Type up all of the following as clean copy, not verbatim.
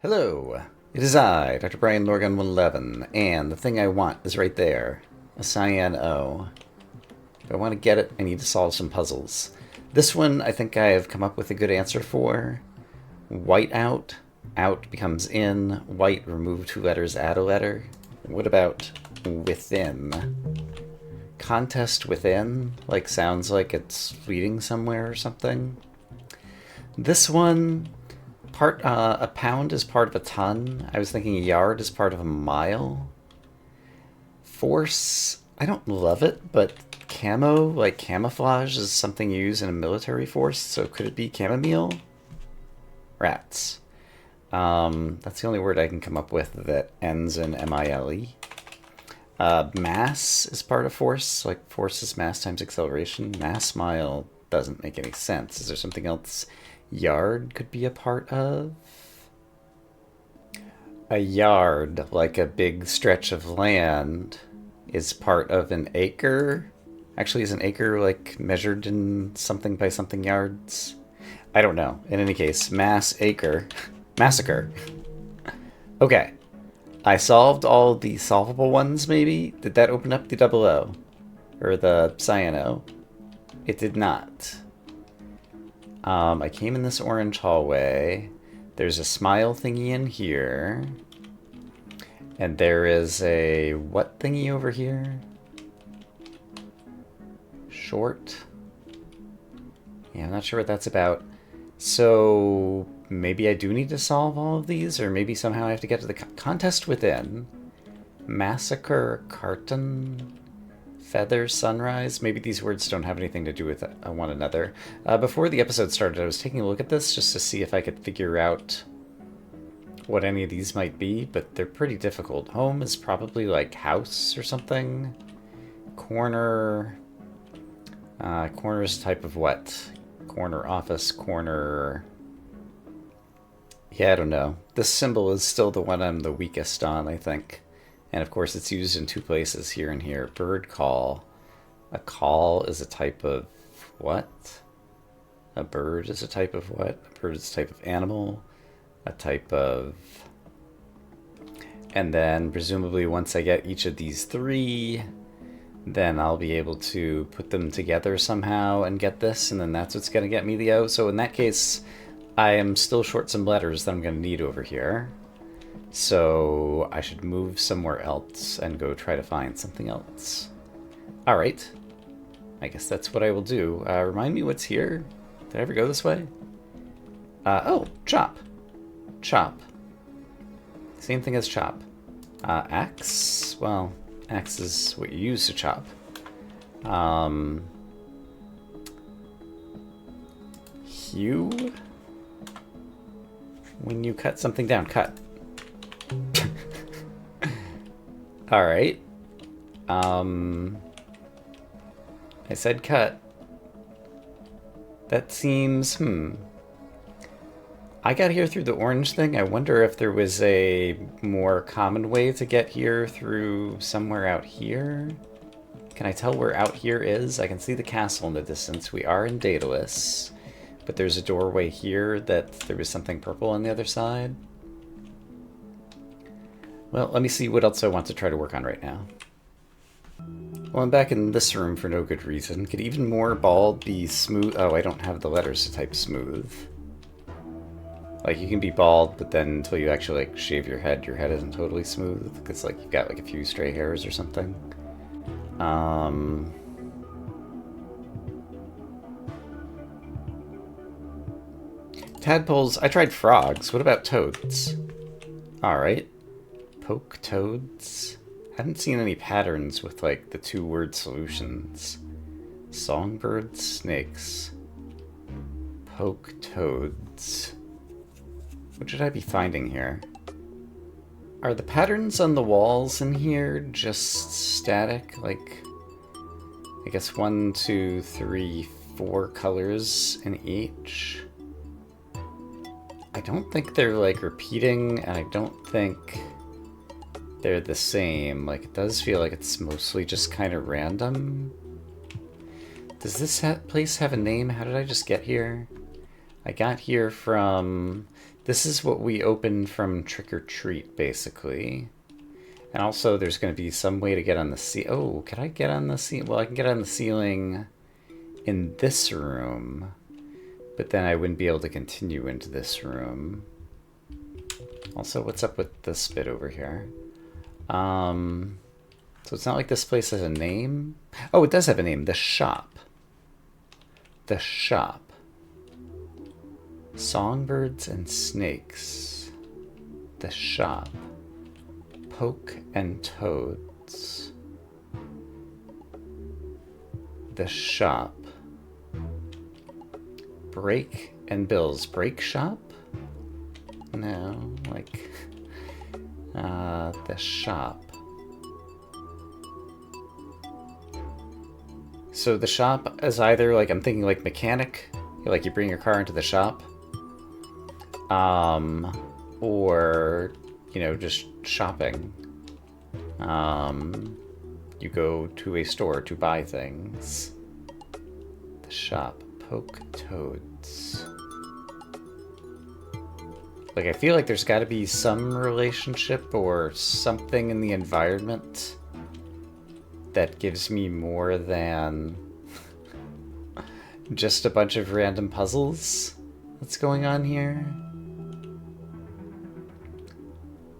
Hello, it is I, Dr. Brian Lorgan 111, and the thing I want is right there, a cyan O. If I want to get it, I need to solve some puzzles. This one I think I have come up with a good answer for. White out, out becomes in, white remove two letters, add a letter. What about within? Contest within, like sounds like it's leading somewhere or something. This one, a pound is part of a ton. I was thinking a yard is part of a mile. Force, I don't love it, but camo, like camouflage, is something you use in a military force, so could it be chamomile? Rats. That's the only word I can come up with that ends in M-I-L-E. Mass is part of force, like force is mass times acceleration. Mass mile doesn't make any sense. Is there something else yard could be a part of? A yard, like a big stretch of land, is part of an acre. Actually, is an acre like measured in something by something yards? I don't know. In any case, mass acre. Massacre. Okay. I solved all the solvable ones, maybe? Did that open up the double O? Or the cyano? It did not. I came in this orange hallway. There's a smile thingy in here. And there is a what thingy over here? Short. Yeah, I'm not sure what that's about. So maybe I do need to solve all of these, or maybe somehow I have to get to the contest within. Massacre, carton, feather, sunrise. Maybe these words don't have anything to do with one another. Before the episode started, I was taking a look at this just to see if I could figure out what any of these might be, but they're pretty difficult. Home is probably like house or something. Corner. Corner is a type of what? Corner office, corner. Yeah, I don't know. This symbol is still the one I'm the weakest on, I think. And of course, it's used in two places, here and here. Bird call. A call is a type of what? A bird is a type of what? A bird is a type of animal. A type of... And then, presumably, once I get each of these three, then I'll be able to put them together somehow and get this, and then that's what's going to get me the O. So in that case, I am still short some letters that I'm going to need over here. So I should move somewhere else and go try to find something else. Alright. I guess that's what I will do. Remind me what's here? Did I ever go this way? Oh, chop. Chop. Same thing as chop. Axe? Well, axe is what you use to chop. Hew? When you cut something down, cut. Alright. I said cut. That seems, I got here through the orange thing. I wonder if there was a more common way to get here through somewhere out here. Can I tell where out here is? I can see the castle in the distance. We are in Daedalus. But there's a doorway here that there was something purple on the other side. Well, let me see what else I want to try to work on right now. Well, I'm back in this room for no good reason. Could even more bald be smooth? Oh, I don't have the letters to type smooth. Like, you can be bald, but then until you actually, like, shave your head isn't totally smooth. Because, like, you've got, like, a few stray hairs or something. Tadpoles. I tried frogs. What about toads? Alright. Poke toads. Haven't seen any patterns with, like, the two-word solutions. Songbirds, snakes. Poke toads. What should I be finding here? Are the patterns on the walls in here just static? Like, I guess 1, 2, 3, 4 colors in each? I don't think they're, like, repeating, and I don't think they're the same. Like, it does feel like it's mostly just kind of random. Does this place have a name? How did I just get here? I got here from This is what we opened from Trick or Treat, basically. And also, there's going to be some way to get on the ceiling. Oh, can I get on the ceiling? Well, I can get on the ceiling in this room, but then I wouldn't be able to continue into this room. Also, what's up with this bit over here? So it's not like this place has a name. Oh, it does have a name. The Shop. The Shop. Songbirds and Snakes. The Shop. Poke and Toads. The Shop. Break and Bill's Break Shop? No, like... the Shop. So the shop is either, like, I'm thinking like mechanic, like you bring your car into the shop, or, you know, just shopping. You go to a store to buy things. The Shop. Poke Toads. Like, I feel like there's got to be some relationship or something in the environment that gives me more than just a bunch of random puzzles that's going on here.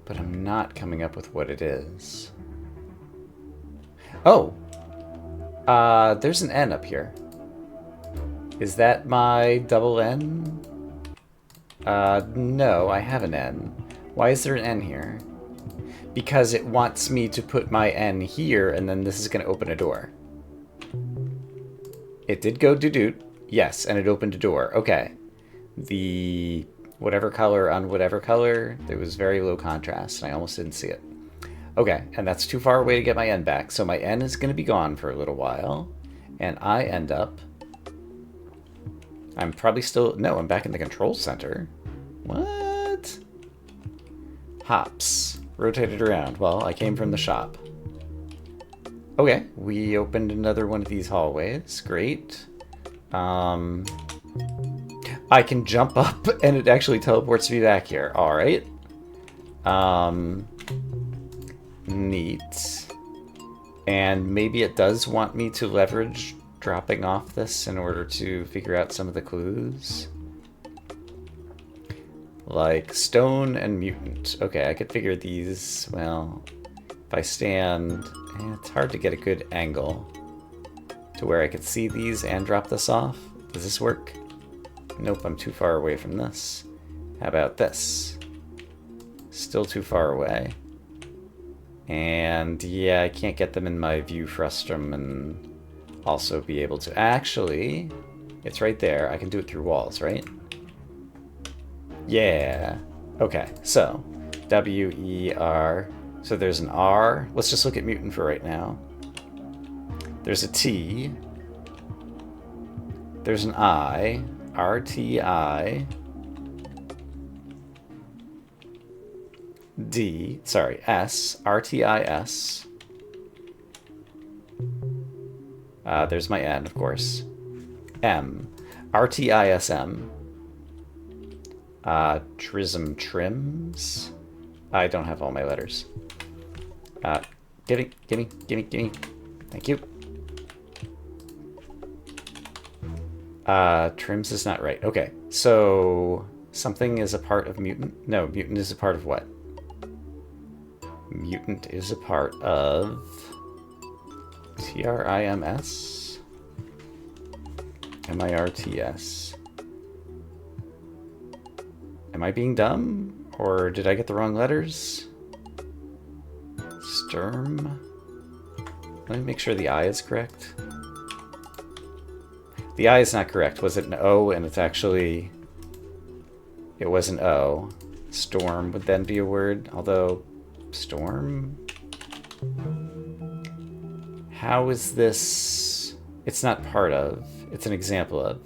But I'm not coming up with what it is. Oh! There's an N up here. Is that my double N? No, I have an N. Why is there an N here? Because it wants me to put my N here, and then this is going to open a door. It did go doo-doot. Yes, and it opened a door. Okay. The whatever color on whatever color, there was very low contrast, and I almost didn't see it. Okay, and that's too far away to get my N back, so my N is going to be gone for a little while, and I end up... I'm probably still... No, I'm back in the control center. What? Hops. Rotated around. Well, I came from the shop. Okay, we opened another one of these hallways. Great. I can jump up and it actually teleports me back here. Alright. Neat. And maybe it does want me to leverage dropping off this in order to figure out some of the clues. Like stone and mutant. Okay, I could figure these, well, if I stand, it's hard to get a good angle to where I could see these and drop this off. Does this work? Nope, I'm too far away from this. How about this? Still too far away. And yeah, I can't get them in my view frustum and also be able to... Actually, it's right there. I can do it through walls, right? Yeah. Okay, so W-E-R. So there's an R. Let's just look at mutant for right now. There's a T. There's an I. R-T-I. D. Sorry, S. R-T-I-S. There's my N, of course. M. R-T-I-S-M. Trism trims. I don't have all my letters. Gimme. Thank you. Trims is not right. Okay, so something is a part of mutant? No, mutant is a part of what? Mutant is a part of T-R-I-M-S? M-I-R-T-S. Am I being dumb? Or did I get the wrong letters? Sturm? Let me make sure the I is correct. The I is not correct. Was it an O and it's actually... It was an O. Storm would then be a word, although... Storm? How is this... It's not part of. It's an example of.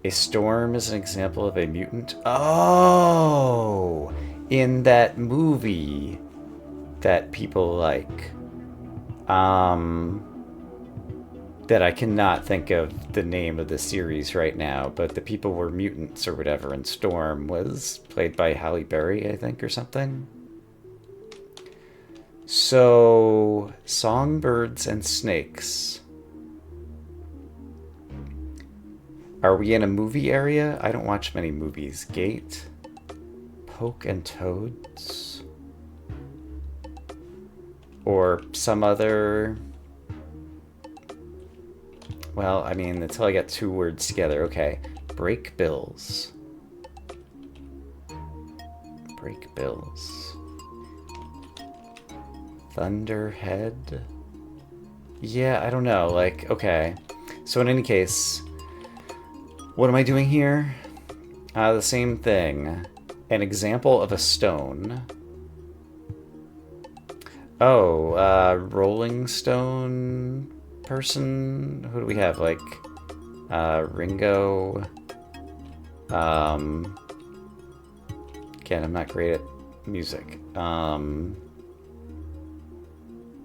A storm is an example of a mutant. Oh! In that movie that people like. that I cannot think of the name of the series right now, but the people were mutants or whatever, and Storm was played by Halle Berry, I think, or something. So, songbirds and snakes. Are we in a movie area? I don't watch many movies. Gate. Poke and toads. Or some other... Well, I mean, until I get two words together. Okay. Break bills. Break bills. Thunderhead? Yeah, I don't know. Like, okay. So in any case, what am I doing here? The same thing. An example of a stone. Oh, Rolling Stone person? Who do we have? Like, Ringo. Again, I'm not great at music. I'm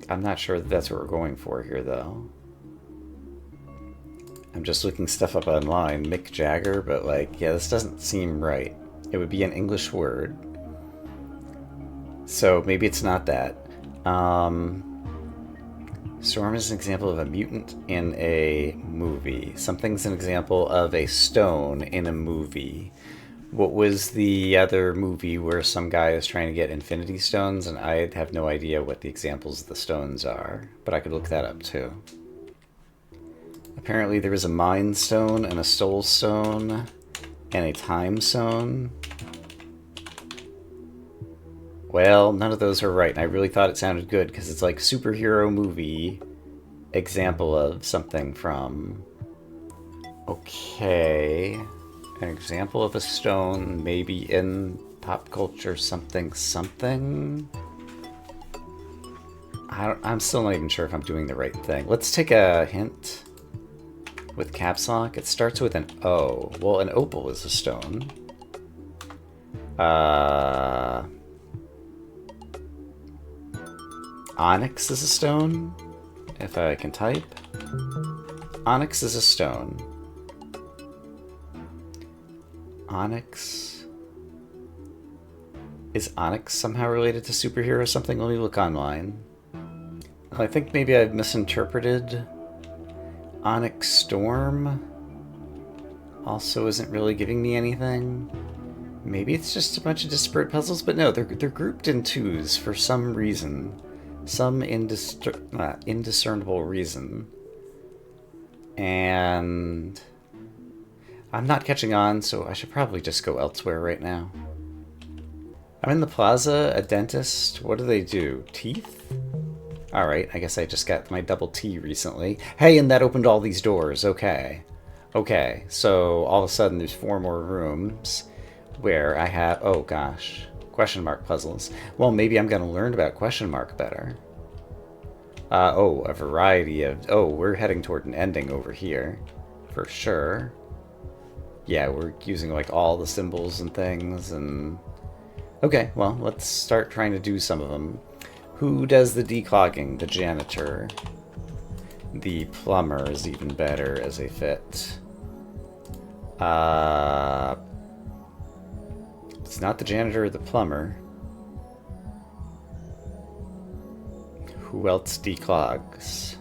not sure that that's what we're going for here, though. I'm just looking stuff up online. Mick Jagger, but like, yeah, this doesn't seem right. It would be an English word. So maybe it's not that. Storm is an example of a mutant in a movie. Something's an example of a stone in a movie. What was the other movie where some guy is trying to get infinity stones, and I have no idea what the examples of the stones are, but I could look that up too. Apparently there was a mind stone and a soul stone and a time stone. Well, none of those are right, and I really thought it sounded good because it's like superhero movie example of something from. Okay. An example of a stone, maybe in pop culture something something. I'm still not even sure if I'm doing the right thing. Let's take a hint with caps lock. It starts with an O. Well, an opal is a stone. Onyx is a stone, if I can type. Onyx is a stone. Onyx. Is Onyx somehow related to superhero something? Let me look online. I think maybe I've misinterpreted. Onyx Storm also isn't really giving me anything. Maybe it's just a bunch of disparate puzzles, but no, they're grouped in twos for some reason. Some indiscernible reason. And I'm not catching on, so I should probably just go elsewhere right now. I'm in the plaza, a dentist. What do they do? Teeth? Alright, I guess I just got my double T recently. Hey, and that opened all these doors. Okay. Okay, so all of a sudden there's 4 more rooms where I have... Oh, gosh. Question mark puzzles. Well, maybe I'm going to learn about question mark better. Oh, a variety of... Oh, we're heading toward an ending over here. For sure. Yeah, we're using, like, all the symbols and things, and... Okay, well, let's start trying to do some of them. Who does the declogging? The janitor. The plumber is even better as a fit. It's not the janitor or the plumber. Who else declogs?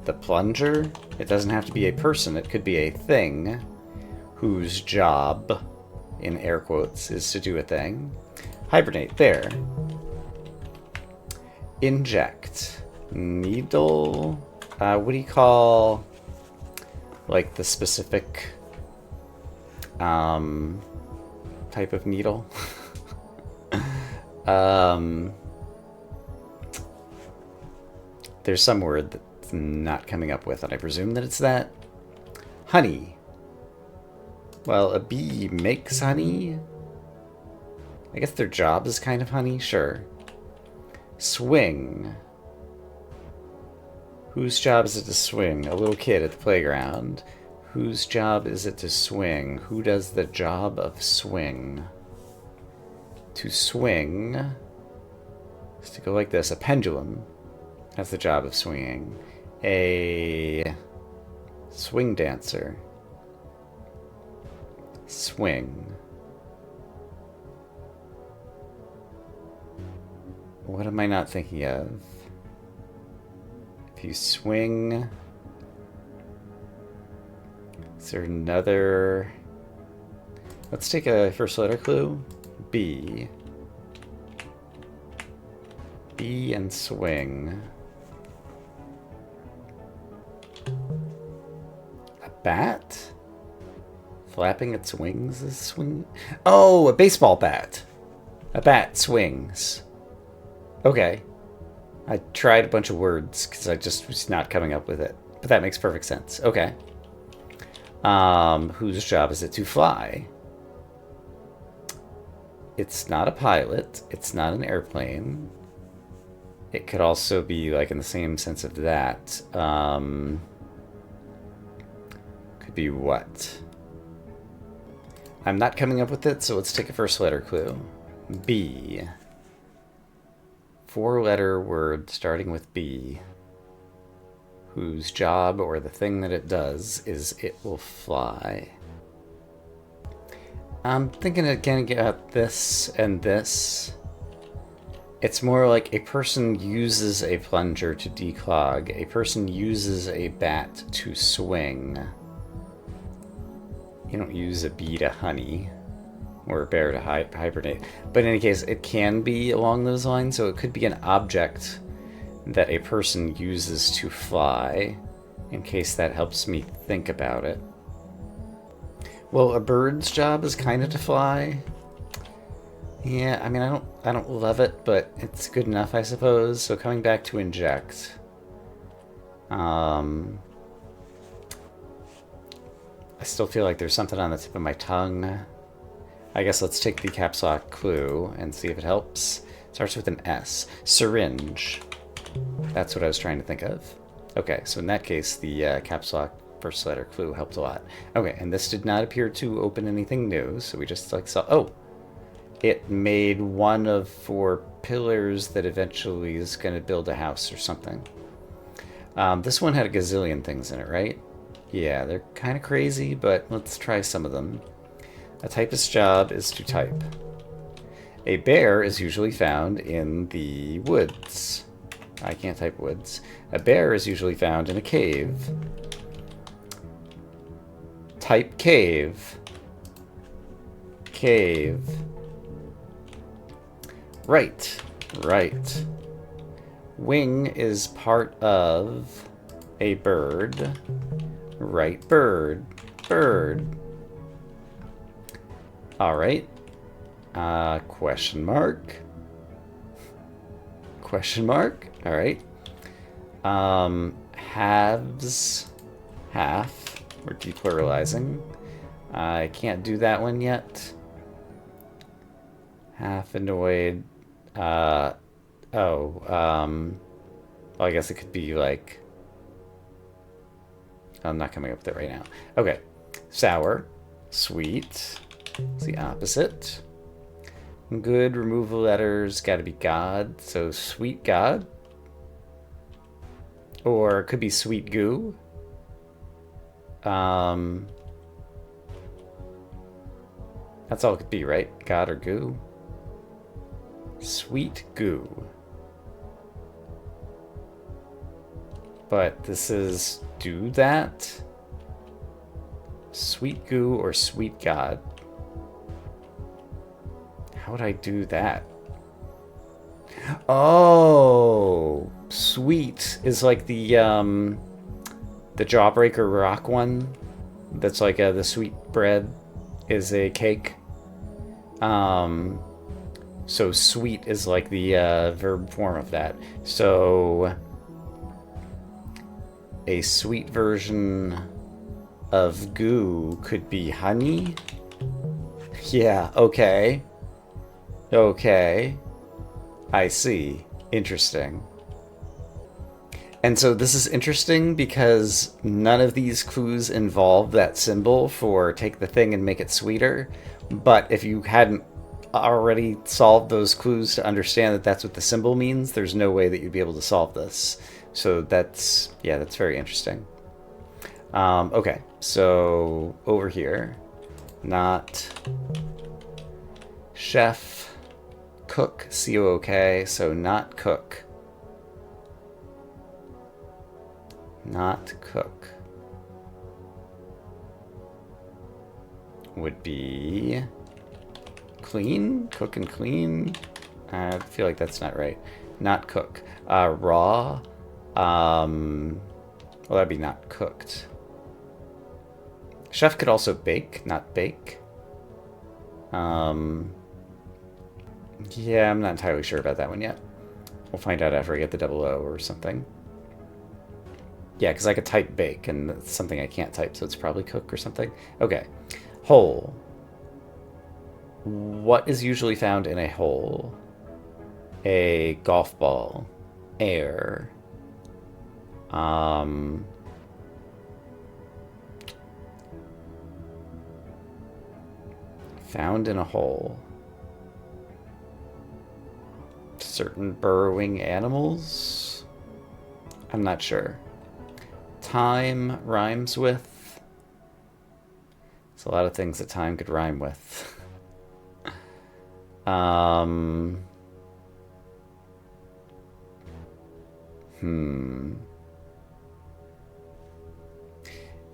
The plunger? It doesn't have to be a person, it could be a thing whose job, in air quotes, is to do a thing. Hibernate, there. Inject. Needle. What do you call, like, the specific type of needle? There's some word that's not coming up with, and I presume that it's that. Honey. Well, a bee makes honey. I guess their job is kind of honey, sure. Swing. Whose job is it to swing? A little kid at the playground. Whose job is it to swing? Who does the job of swing? To swing is to go like this. A pendulum has the job of swinging. A swing dancer. Swing. What am I not thinking of? If you swing... Is there another... Let's take a first letter clue. B. B and swing. A bat? Flapping its wings is swing... Oh, a baseball bat. A bat swings. Okay. I tried a bunch of words because I just was not coming up with it. But that makes perfect sense. Okay. Whose job is it to fly? It's not a pilot. It's not an airplane. It could also be like in the same sense of that. Could be what? I'm not coming up with it, so let's take a first letter clue. B. 4-letter word starting with B, whose job or the thing that it does is it will fly. I'm thinking again about this and this. It's more like a person uses a plunger to declog. A person uses a bat to swing. You don't use a bee to honey or a bear to hibernate. But in any case, it can be along those lines, so it could be an object that a person uses to fly, in case that helps me think about it. Well, a bird's job is kind of to fly. Yeah, I mean, I don't love it, but it's good enough, I suppose. So coming back to inject. I still feel like there's something on the tip of my tongue. I guess let's take the caps lock clue and see if it helps. It starts with an S. Syringe. That's what I was trying to think of. Okay, so in that case, the caps lock first letter clue helped a lot. Okay, and this did not appear to open anything new, so we just like saw... Oh! It made one of 4 pillars that eventually is going to build a house or something. This one had a gazillion things in it, right? Yeah, they're kind of crazy, but let's try some of them. A typist's job is to type. A bear is usually found in the woods. I can't type woods. A bear is usually found in a cave. Type cave. Cave. Right. Right. Wing is part of a bird. Right bird. Bird. Alright. Question mark. Question mark. Alright. Halves. Half. We're depluralizing. I can't do that one yet. Half annoyed. Well, I guess it could be like... I'm not coming up with it right now. Okay. Sour. Sweet. It's the opposite. Good. Removal letters. Gotta be God. So sweet God. Or it could be sweet goo. That's all it could be, right? God or goo. Sweet goo. But this is do that. Sweet goo or sweet God. How would I do that? Oh, sweet is like the Jawbreaker rock one. That's like the sweet bread is a cake. So sweet is like the verb form of that. So a sweet version of goo could be honey. Yeah, okay. Okay. I see. Interesting. And so this is interesting because none of these clues involve that symbol for take the thing and make it sweeter. But if you hadn't already solved those clues to understand that that's what the symbol means, there's no way that you'd be able to solve this. So that's, yeah, that's very interesting. Okay, so over here, not chef, cook, C-O-O-K, so not cook. Not cook would be clean, cook and clean. I feel like that's not right. Not cook. Raw. Well, that'd be not cooked. Chef could also bake, not bake. Yeah, I'm not entirely sure about that one yet. We'll find out after I get the double O or something. Yeah, because I could type bake, and that's something I can't type, so it's probably cook or something. Okay. Hole. What is usually found in a hole? A golf ball. Air. Found in a hole. Certain burrowing animals? I'm not sure. Time rhymes with. There's a lot of things that time could rhyme with.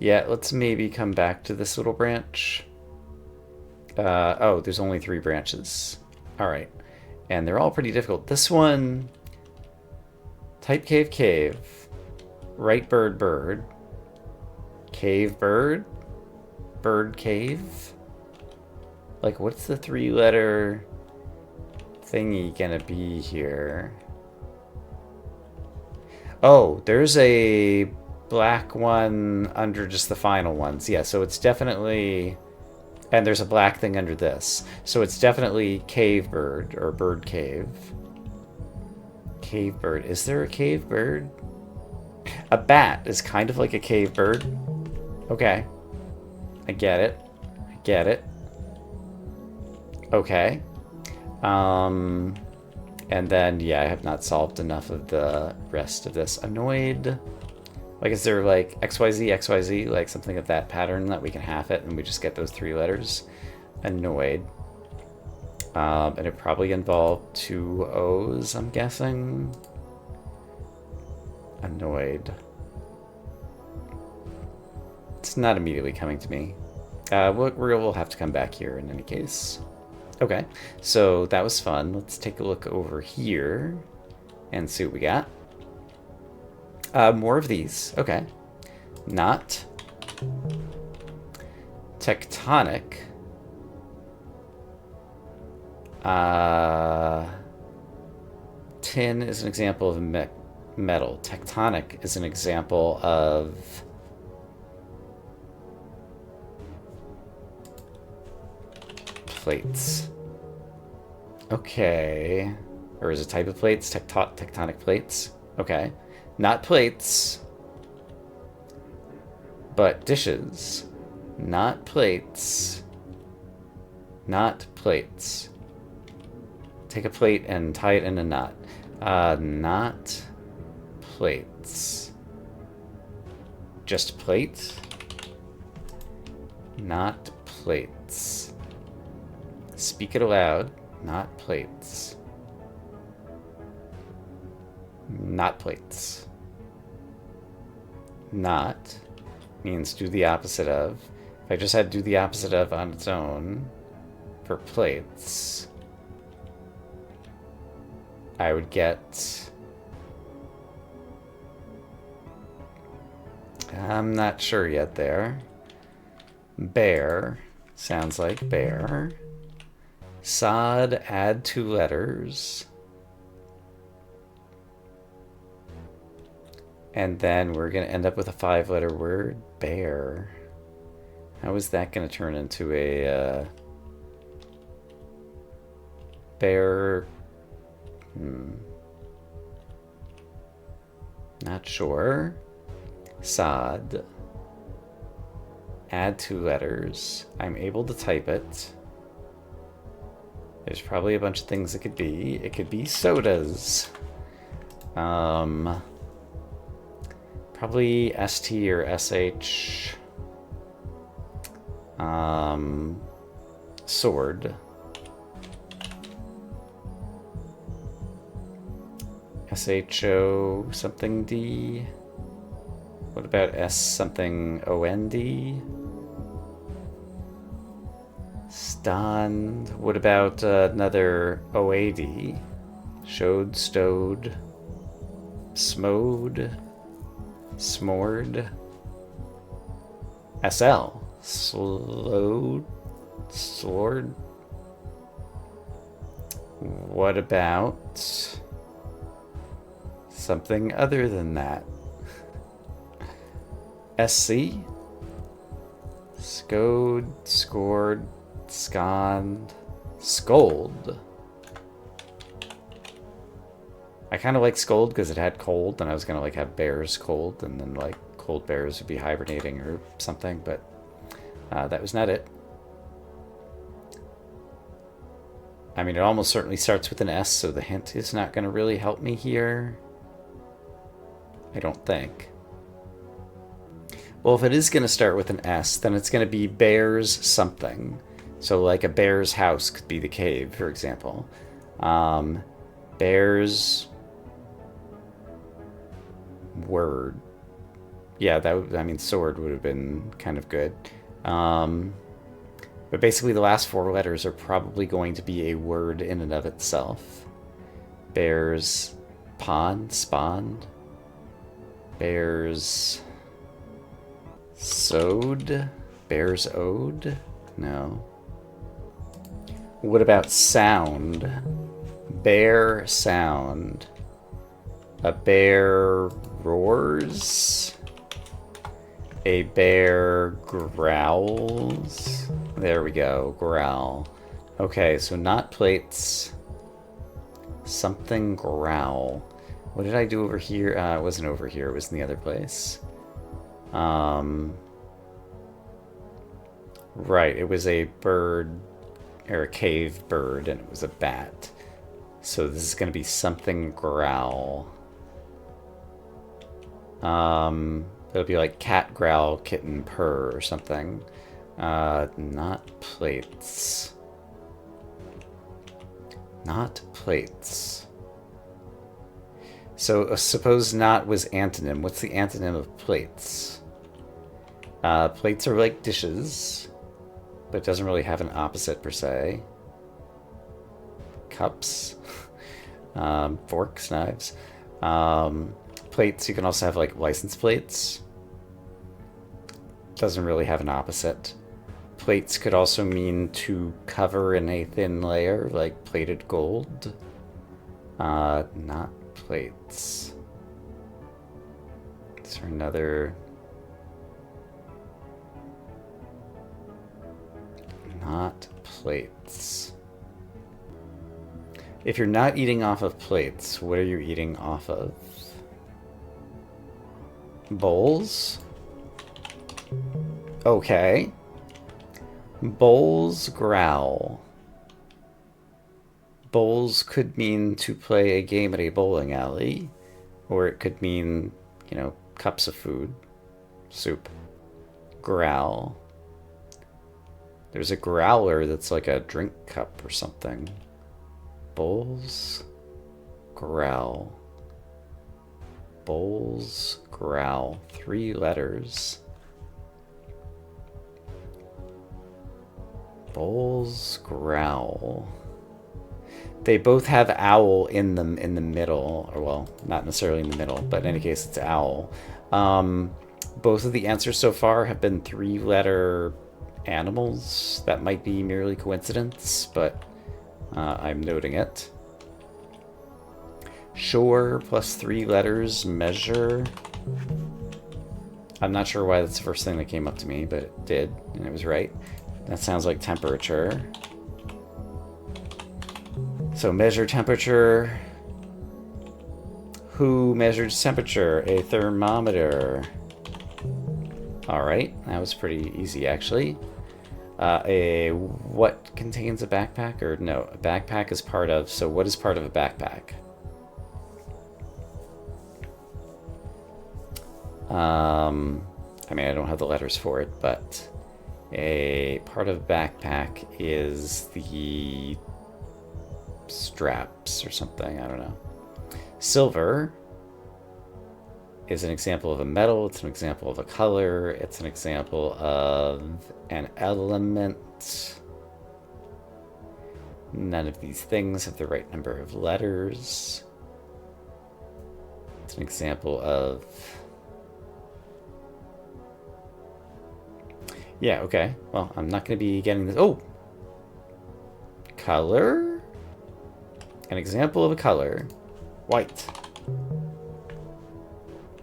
Yeah, let's maybe come back to this little branch. Oh, there's only 3 branches. All right. And they're all pretty difficult. This one, type cave, cave. Right bird, bird. Cave, bird. Bird, cave. Like, what's the 3-letter thingy gonna be here? Oh, there's a black one under just the final ones. Yeah, so it's definitely... And there's a black thing under this. So it's definitely cave bird, or bird cave. Cave bird. Is there a cave bird? A bat is kind of like a cave bird. Okay. I get it. I get it. Okay. And then, yeah, I have not solved enough of the rest of this. Annoyed. Like, is there, like, XYZ, XYZ, like, something of that pattern that we can half it and we just get those 3 letters? Annoyed. And it probably involved 2 O's, I'm guessing. Annoyed. It's not immediately coming to me. We'll have to come back here in any case. Okay, so that was fun. Let's take a look over here and see what we got. More of these. Okay. Not. Tectonic. Tin is an example of metal. Tectonic is an example of... plates. Okay. Or is it type of plates? Tectonic plates? Okay. Not plates, but dishes. Not plates. Not plates. Take a plate and tie it in a knot. Not plates. Just plate? Not plates. Speak it aloud. Not plates. Not plates. Not means do the opposite of. If I just had do the opposite of on its own for plates, I would get... I'm not sure yet there. Bear sounds like bear. Sod, add 2 letters. And then we're going to end up with a 5-letter word, bear. How is that going to turn into a bear? Not sure. Sod. Add 2 letters. I'm able to type it. There's probably a bunch of things it could be. It could be sodas. Probably ST or SH. Sword. SHO something D. What about S something OND? Stunned. What about another OAD? Showed, stowed, smode, smored. SL. Slowed, sword. What about something other than that? SC? Scode, scored, scond, scold. I kind of like scold because it had cold, and I was gonna like have bears cold, and then like cold bears would be hibernating or something, but that was not it. I mean, it almost certainly starts with an S, so the hint is not going to really help me here. I don't think. Well, if it is going to start with an S, then it's going to be bears something. So like a bear's house could be the cave, for example. Bears word. Yeah, I mean, sword would have been kind of good. But basically the last four letters are probably going to be a word in and of itself. Bears pond, spawned. Bears sowed. Bears owed? No. What about sound? Bear sound. A bear roars. A bear growls. There we go, growl. Okay, so not plates. Something growl. What did I do over here? It wasn't over here, it was in the other place. Right, it was a bird, or a cave bird, and it was a bat. So this is going to be something growl. It'll be like cat growl, kitten purr, or something. Not plates. Not plates. So suppose not was antonym. What's the antonym of plates? Plates are like dishes, but it doesn't really have an opposite per se. Cups. Forks, knives. Plates, you can also have like license plates. Doesn't really have an opposite. Plates could also mean to cover in a thin layer, like plated gold. Not plates. Is there another? Not plates. If you're not eating off of plates, what are you eating off of? Bowls? Okay. Bowls growl. Bowls could mean to play a game at a bowling alley, or it could mean, you know, cups of food, soup. Growl. There's a growler that's like a drink cup or something. Bowls growl. Bowls growl. 3 letters. Bowls growl. They both have owl in them in the middle, or well, not necessarily in the middle, but in any case, it's owl. Both of the answers so far have been 3-letter animals. That might be merely coincidence, but I'm noting it. Shore plus 3 letters, measure. I'm not sure why that's the first thing that came up to me, but it did, and it was right. That sounds like temperature. So measure temperature. Who measures temperature? A thermometer. Alright, that was pretty easy actually. What contains a backpack? Or no, a backpack is part of, so what is part of a backpack? I mean, I don't have the letters for it, but a part of backpack is the straps or something. I don't know. Silver is an example of a metal. It's an example of a color. It's an example of an element. None of these things have the right number of letters. It's an example of... Yeah, okay. Well, I'm not going to be getting this. Oh! Color? An example of a color. White.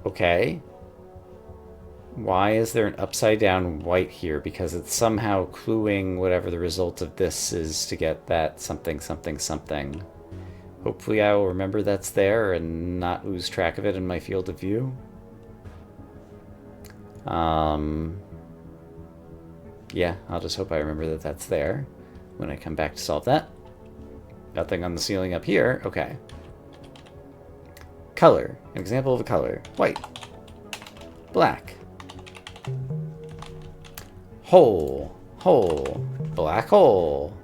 Okay. Why is there an upside down white here? Because it's somehow cluing whatever the result of this is to get that something, something, something. Hopefully I will remember that's there and not lose track of it in my field of view. Yeah, I'll just hope I remember that that's there when I come back to solve that. Nothing on the ceiling up here. Okay. Color. An example of a color. White. Black. Hole. Hole. Black hole.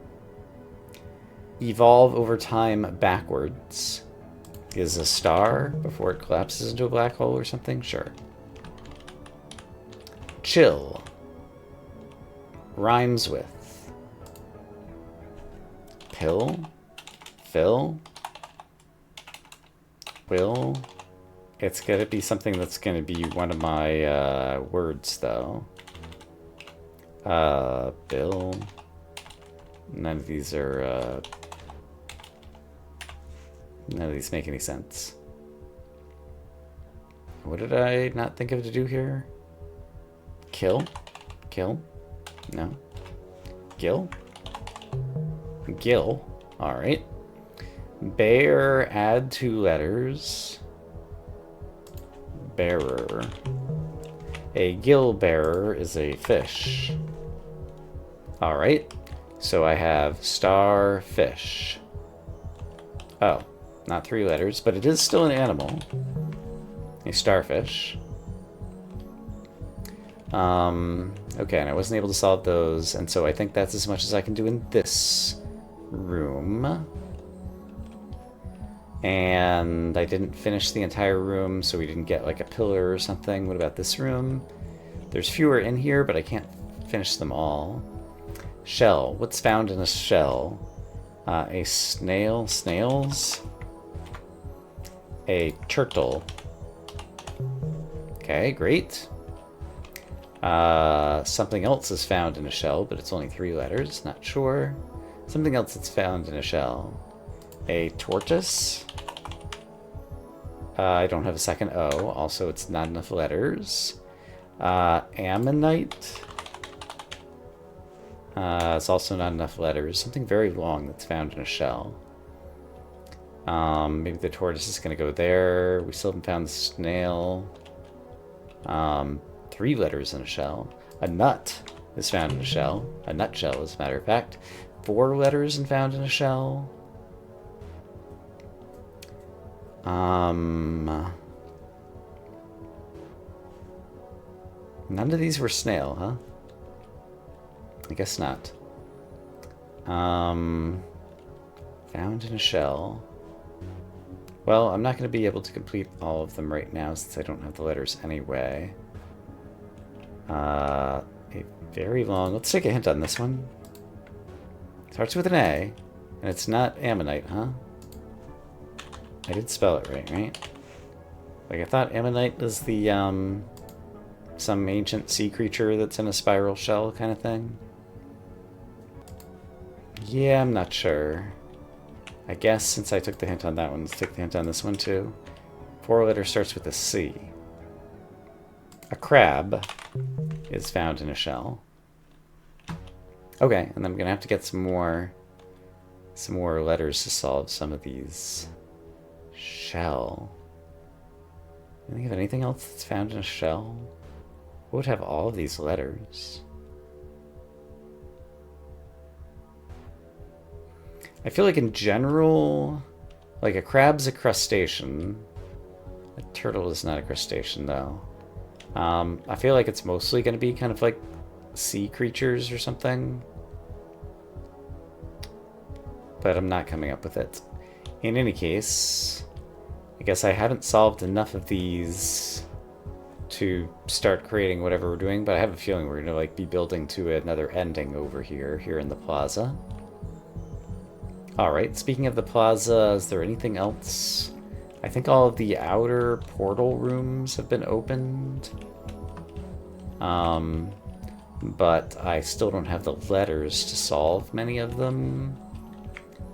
Evolve over time backwards. Is a star before it collapses into a black hole or something? Sure. Chill. Rhymes with. Pill. Fill. Will. It's gonna be something that's gonna be one of my words, though. Bill. None of these are, none of these make any sense. What did I not think of to do here? Kill? Kill? No. Gill? Gill. Alright. Bear, add 2 letters. Bearer. A gill bearer is a fish. Alright. So I have starfish. Oh, not 3 letters, but it is still an animal. A starfish. Okay, and I wasn't able to solve those, and so I think that's as much as I can do in this room. And I didn't finish the entire room, so we didn't get like a pillar or something. What about this room? There's fewer in here, but I can't finish them all. Shell. What's found in a shell? A snail. Snails. A turtle. Okay, great. Something else is found in a shell, but it's only 3 letters. Not sure. Something else that's found in a shell. A tortoise. I don't have a second O. Also, it's not enough letters. Ammonite. It's also not enough letters. Something very long that's found in a shell. Maybe the tortoise is going to go there. We still haven't found the snail. 3 letters in a shell. A nut is found in a shell. A nutshell, as a matter of fact. 4 letters and found in a shell. None of these were snail, huh? I guess not. Found in a shell. Well, I'm not going to be able to complete all of them right now since I don't have the letters anyway. A very long... Let's take a hint on this one. Starts with an A, and it's not ammonite, huh? I did spell it right? Like, I thought ammonite was the, some ancient sea creature that's in a spiral shell kind of thing. Yeah, I'm not sure. I guess since I took the hint on that one, let's take the hint on this one too. 4 letter starts with a C. A crab is found in a shell. Okay, and then I'm gonna have to get some more letters to solve some of these. Shell. Can you think of anything else that's found in a shell? What would have all of these letters? I feel like in general, like a crab's a crustacean. A turtle is not a crustacean though. I feel like it's mostly going to be kind of like sea creatures or something. But I'm not coming up with it. In any case, I guess I haven't solved enough of these to start creating whatever we're doing, but I have a feeling we're gonna like be building to another ending over here in the plaza. Alright, speaking of the plaza, is there anything else? I think all of the outer portal rooms have been opened. But I still don't have the letters to solve many of them.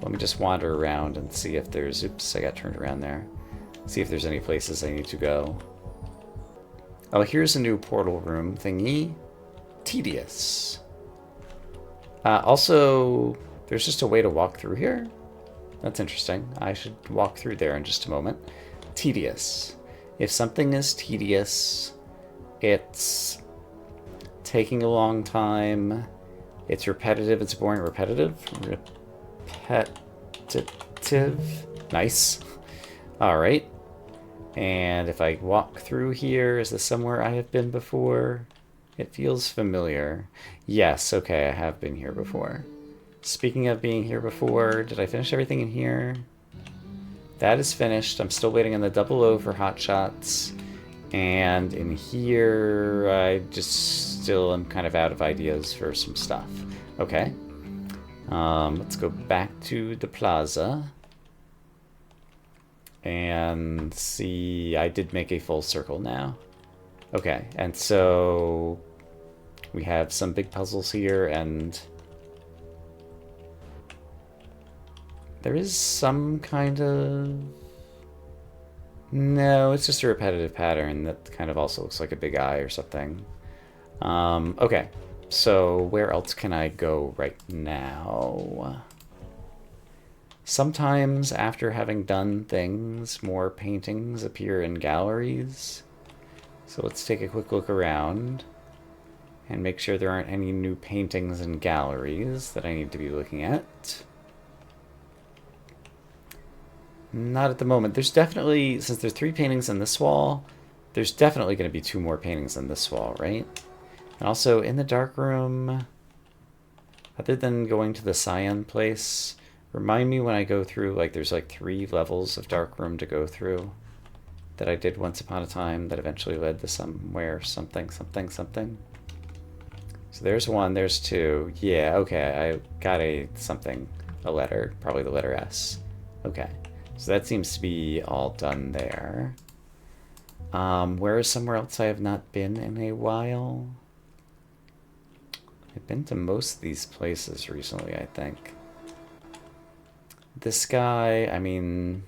Let me just wander around and see if there's... Oops, I got turned around there. See if there's any places I need to go. Oh, here's a new portal room thingy. Tedious. Also, there's just a way to walk through here. That's interesting. I should walk through there in just a moment. Tedious. If something is tedious, it's taking a long time, it's repetitive, it's boring, repetitive. Nice. Alright. And if I walk through here, is this somewhere I have been before? It feels familiar. Yes, okay, I have been here before. Speaking of being here before, did I finish everything in here? That is finished. I'm still waiting on the 00 for hot shots. And in here, I just still am kind of out of ideas for some stuff. Okay. Let's go back to the plaza. And see, I did make a full circle now. Okay, and so we have some big puzzles here, and there is some kind of... No, it's just a repetitive pattern that kind of also looks like a big eye or something. Okay, so where else can I go right now? Sometimes after having done things, more paintings appear in galleries. So let's take a quick look around and make sure there aren't any new paintings in galleries that I need to be looking at. Not at the moment. There's definitely, since there's 3 paintings in this wall, there's definitely going to be 2 more paintings in this wall, right? And also in the dark room, other than going to the cyan place, remind me when I go through, like there's like 3 levels of dark room to go through that I did once upon a time that eventually led to somewhere, something. So there's 1, there's 2. Yeah, okay, I got a letter, probably the letter S. Okay. So that seems to be all done there. Where is somewhere else I have not been in a while? I've been to most of these places recently, I think. This guy, I mean...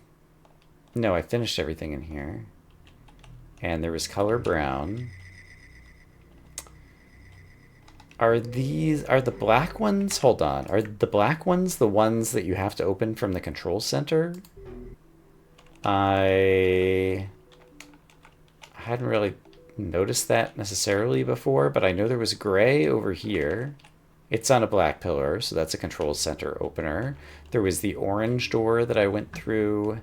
No, I finished everything in here. And there was color brown. Are the black ones? Hold on. Are the black ones the ones that you have to open from the control center? I hadn't really noticed that necessarily before, but I know there was gray over here. It's on a black pillar, so that's a control center opener. There was the orange door that I went through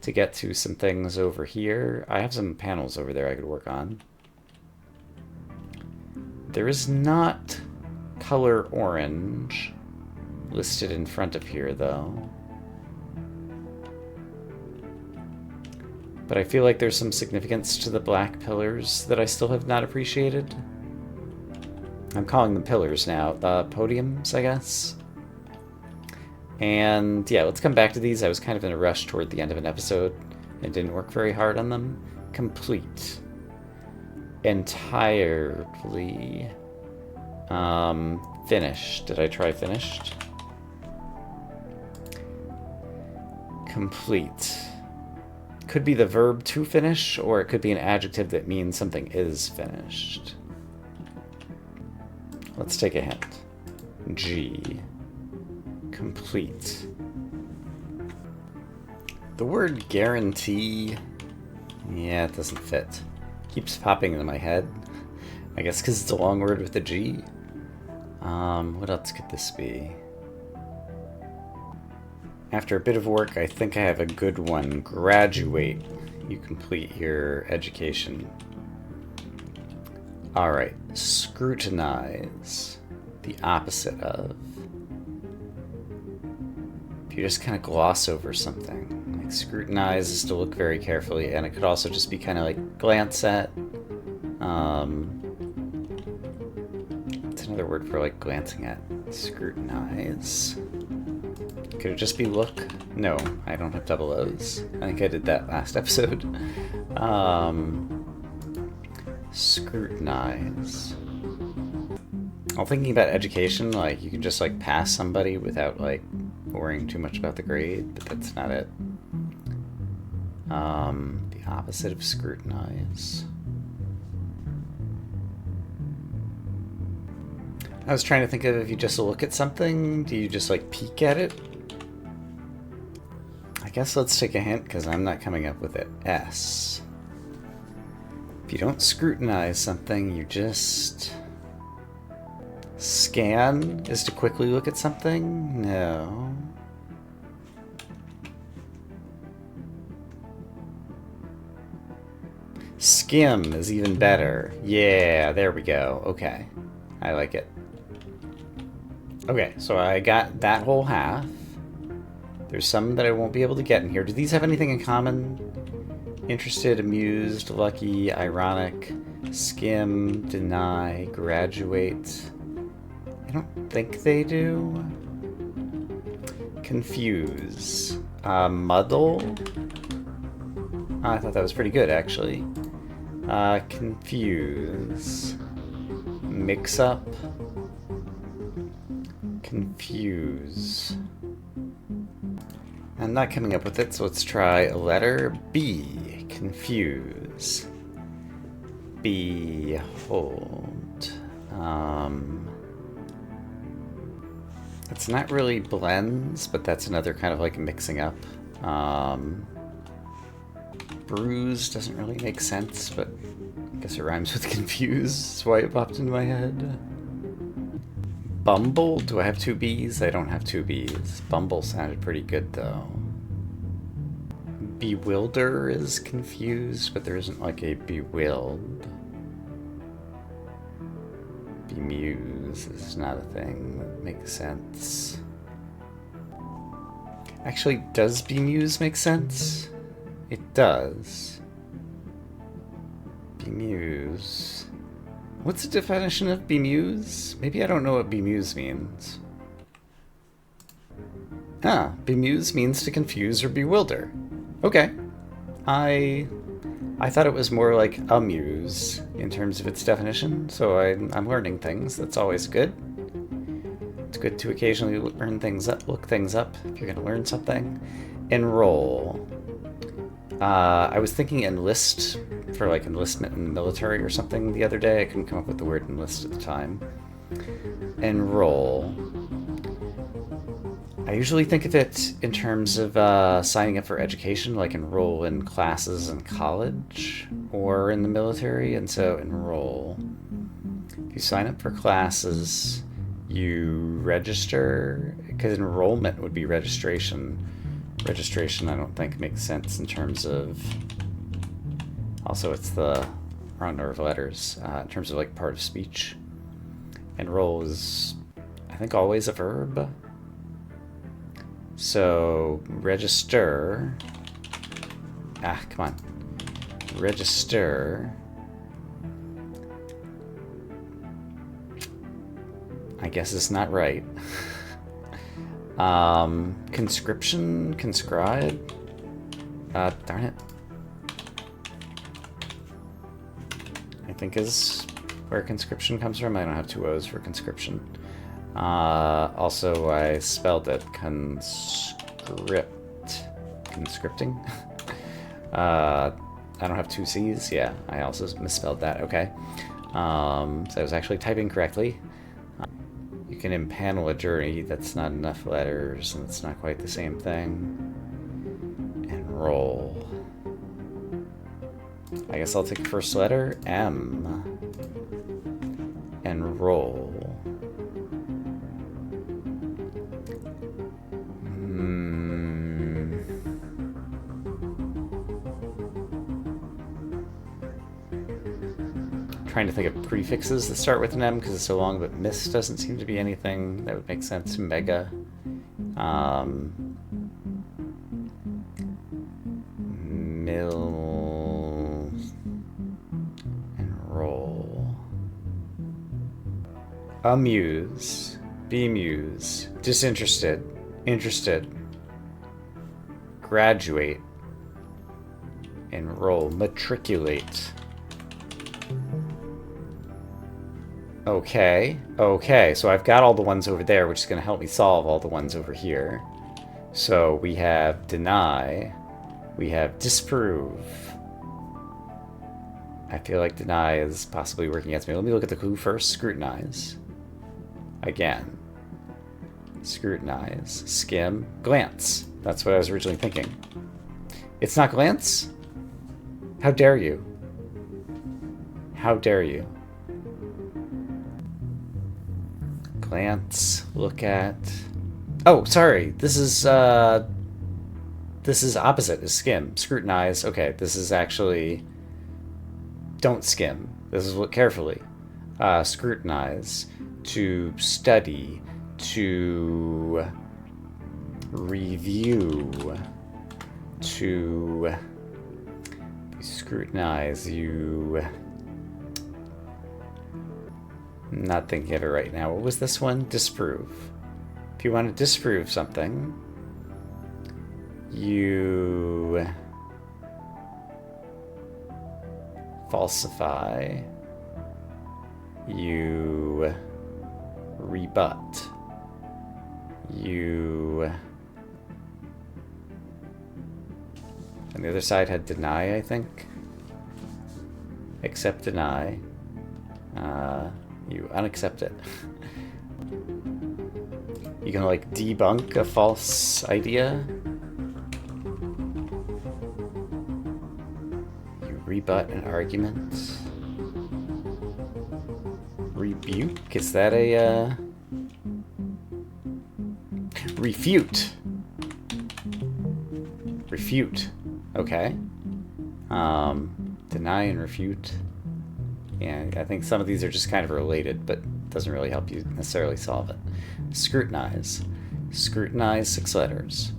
to get to some things over here. I have some panels over there I could work on. There is not color orange listed in front of here, though. But I feel like there's some significance to the black pillars that I still have not appreciated. I'm calling them pillars now. Podiums, I guess. And yeah, let's come back to these. I was kind of in a rush toward the end of an episode and didn't work very hard on them. Complete. Entirely. Finished. Did I try finished? Complete. Could be the verb to finish, or it could be an adjective that means something is finished. Let's take a hint. G. Complete. The word guarantee, yeah, it doesn't fit. Keeps popping into my head. I guess because it's a long word with a G. What else could this be? After a bit of work, I think I have a good one. Graduate. You complete your education. Alright, scrutinize. The opposite of. If you just kind of gloss over something. Like scrutinize is to look very carefully, and it could also just be kind of like glance at. It's another word for like glancing at. Scrutinize. Could it just be look? No, I don't have double O's. I think I did that last episode. Scrutinize. Well, thinking about education, like you can just like pass somebody without like worrying too much about the grade, but that's not it. The opposite of scrutinize. I was trying to think of if you just look at something, do you just like peek at it? I guess let's take a hint because I'm not coming up with it. S. If you don't scrutinize something, you just... Scan is to quickly look at something? No. Skim is even better. Yeah, there we go. Okay. I like it. Okay, so I got that whole half. There's some that I won't be able to get in here. Do these have anything in common? Interested, amused, lucky, ironic, skim, deny, graduate. I don't think they do. Confuse. Muddle. I thought that was pretty good, actually. Confuse. Mix up. Confuse. I'm not coming up with it, so let's try a letter B. Confuse. Behold. It's not really blends, but that's another kind of like mixing up. Bruise doesn't really make sense, but I guess it rhymes with confuse. That's why it popped into my head. Bumble? Do I have two B's? I don't have two B's. Bumble sounded pretty good, though. Bewilder is confused, but there isn't like a bewildered. Bemuse is not a thing that makes sense. Actually, does bemuse make sense? It does. Bemuse. What's the definition of bemuse? Maybe I don't know what bemuse means. Ah, bemuse means to confuse or bewilder. Okay. I thought it was more like amuse in terms of its definition, so I'm learning things. That's always good. It's good to occasionally learn things up, look things up if you're going to learn something. Enroll. I was thinking enlist for like enlistment in the military or something the other day. I couldn't come up with the word enlist at the time. Enroll. I usually think of it in terms of signing up for education, like enroll in classes in college or in the military, and so enroll. If you sign up for classes, you register, because enrollment would be registration. Registration, I don't think, makes sense in terms of... Also, it's the wrong number of letters. In terms of, like, part of speech. Enroll is, I think, always a verb. So, register... Ah, come on. Register... I guess it's not right. Conscription? Conscribe? Darn it. I think is where conscription comes from. I don't have two O's for conscription. Also, I spelled it conscript. Conscripting? I don't have two C's. Yeah, I also misspelled that. Okay. So I was actually typing correctly. You can impanel a jury. That's not enough letters, and it's not quite the same thing. Enroll. I guess I'll take the first letter. M. Enroll. trying to think of prefixes that start with an M because it's so long, but Miss doesn't seem to be anything that would make sense. Mega. Mill. Enroll. Amuse. Bemuse. Disinterested. Interested. Graduate. Enroll. Matriculate. Okay. Okay, so I've got all the ones over there, which is going to help me solve all the ones over here. So we have deny. We have disprove. I feel like deny is possibly working against me. Let me look at the clue first. Scrutinize. Again. Scrutinize. Skim. Glance. That's what I was originally thinking. It's not glance? How dare you? How dare you? Glance. Look at... Oh, sorry. This is opposite. Is skim. Scrutinize. Okay, this is actually... Don't skim. This is look carefully. Scrutinize. To study. To review. To scrutinize. You... I'm not thinking of it right now. What was this one? Disprove. If you want to disprove something, you falsify, you rebut, you... And the other side had deny, I think. Accept, deny. You unaccept it. You can like debunk a false idea. You rebut an argument. Rebuke? Is that a refute? Refute. Okay. Deny and refute. Yeah, I think some of these are just kind of related, but doesn't really help you necessarily solve it. Scrutinize. Scrutinize 6 letters.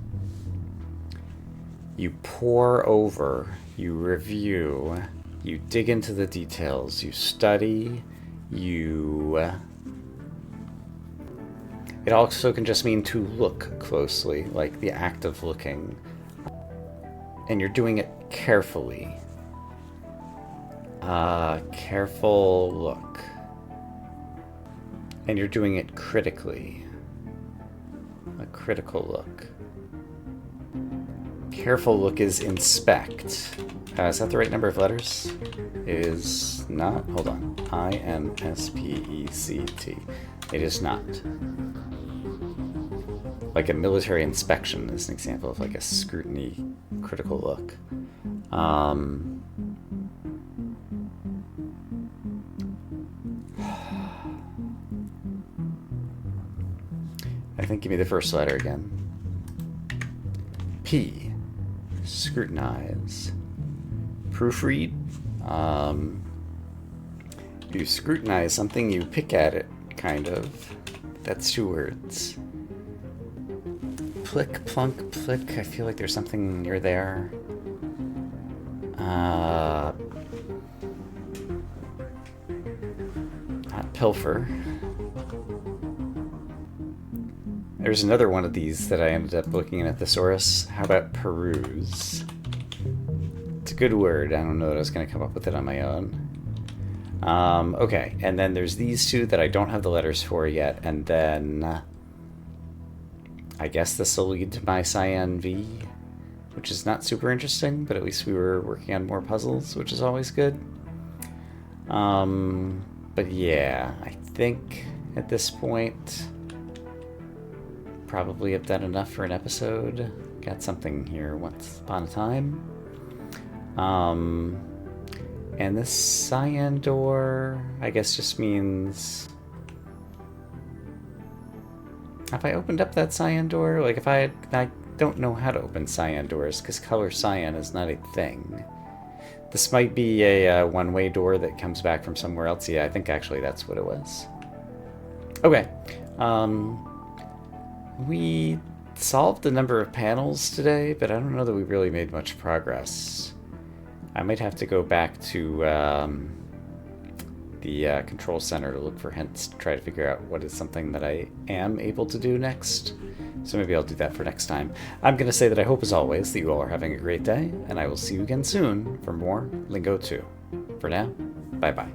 You pore over. You review. You dig into the details. You study. You... It also can just mean to look closely, like the act of looking. And you're doing it carefully. Careful look. And you're doing it critically. A critical look. Careful look is inspect. Is that the right number of letters? It is not. Hold on. I-N-S-P-E-C-T. It is not. Like a military inspection is an example of like a scrutiny, critical look. I think give me the first letter again. P. Scrutinize. Proofread. You scrutinize something, you pick at it, kind of. That's 2 words. Plick, plunk, plick. I feel like there's something near there. Not pilfer. There's another one of these that I ended up looking at a thesaurus. How about peruse? It's a good word. I don't know that I was going to come up with it on my own. Okay, and then there's these 2 that I don't have the letters for yet, and then I guess this will lead to my Cyan V, which is not super interesting, but at least we were working on more puzzles, which is always good. But yeah, I think at this point probably have done enough for an episode. Got something here once upon a time. And this cyan door, I guess, just means... Have I opened up that cyan door? Like, if I don't know how to open cyan doors, because color cyan is not a thing. This might be a one-way door that comes back from somewhere else. Yeah, I think actually that's what it was. Okay. We solved a number of panels today, but I don't know that we really made much progress. I might have to go back to the control center to look for hints to try to figure out what is something that I am able to do next. So maybe I'll do that for next time. I'm going to say that I hope, as always, that you all are having a great day, and I will see you again soon for more Lingo 2. For now, bye-bye.